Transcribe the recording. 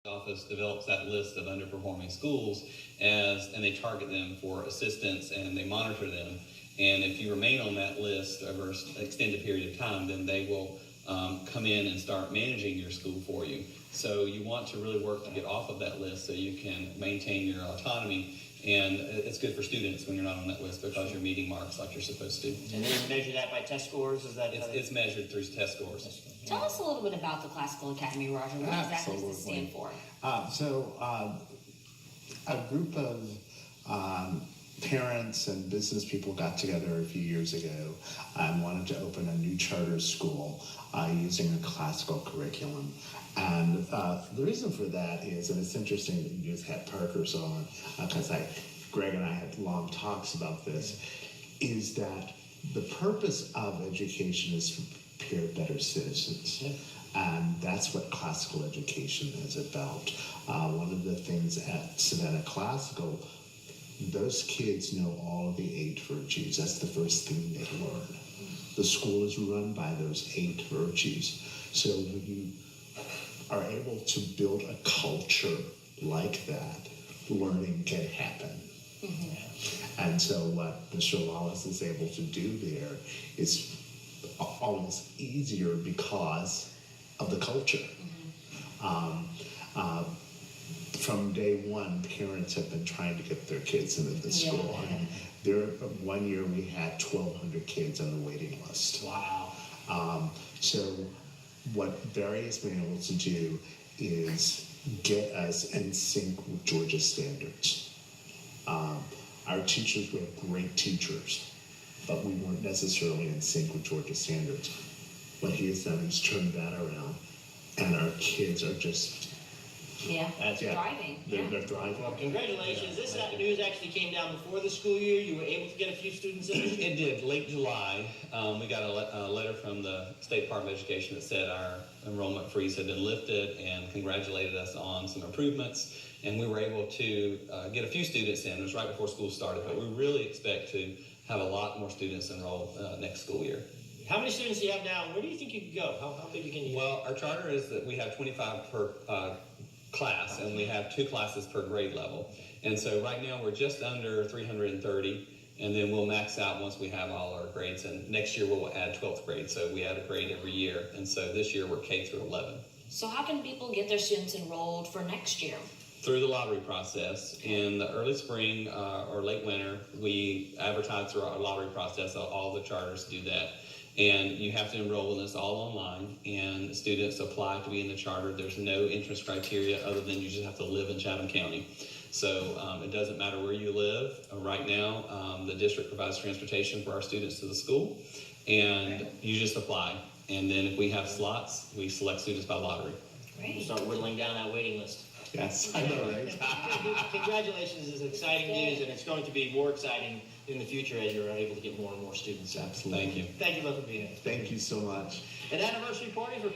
office develops that list of underperforming schools and they target them for assistance and they monitor them. And if you remain on that list over an extended period of time, then they will come in and start managing your school for you. So you want to really work to get off of that list so you can maintain your autonomy. And it's good for students when you're not on that list because you're meeting marks like you're supposed to. And then you measure that by test scores? Is that it's measured through test scores. Tell us a little bit about the Classical Academy, Roger. What exactly does it stand for? A group of parents and business people got together a few years ago and wanted to open a new charter school using a classical curriculum. And the reason for that is, and it's interesting that you just had Parker's on, because Greg and I had long talks about this, is that the purpose of education is to prepare better citizens. Yeah. And that's what classical education is about. One of the things at Savannah Classical, those kids know all of the 8 virtues. That's the first thing they learn. The school is run by those 8 virtues. So when you are able to build a culture like that, learning can happen. Mm-hmm. And so what Mr. Wallace is able to do there is almost easier because of the culture. Mm-hmm. From day one, parents have been trying to get their kids into the school. And one year we had 1,200 kids on the waiting list. Wow. So what Barry has been able to do is get us in sync with Georgia standards. Our teachers were great teachers, but we weren't necessarily in sync with Georgia standards. What he has done is turned that around, and our kids are just thriving. They're thriving. Well, congratulations. This news actually came down before the school year. You were able to get a few students in. It did. Late July, we got a letter from the State Department of Education that said our enrollment freeze had been lifted and congratulated us on some improvements. And we were able to get a few students in. It was right before school started, but we really expect to have a lot more students enroll next school year. How many students do you have now? Where do you think you could go? How big can you get? Well, our charter is that we have 25 per class, and we have 2 classes per grade level. And so right now we're just under 330, and then we'll max out once we have all our grades. And next year we'll add 12th grade, so we add a grade every year. And so this year we're K through 11. So how can people get their students enrolled for next year? Through the lottery process. In the early spring or late winter, we advertise through our lottery process. All the charters do that. And you have to enroll in this all online, and students apply to be in the charter. There's no entrance criteria other than you just have to live in Chatham County. So it doesn't matter where you live. Right now, the district provides transportation for our students to the school, and you just apply. And then if we have slots, we select students by lottery. Great. We'll start whittling down that waiting list. Yes, I know, right? Congratulations. This is exciting news, and it's going to be more exciting in the future as you're able to get more and more students. Absolutely. Thank you. Thank you both for being here. Thank you so much. An anniversary party for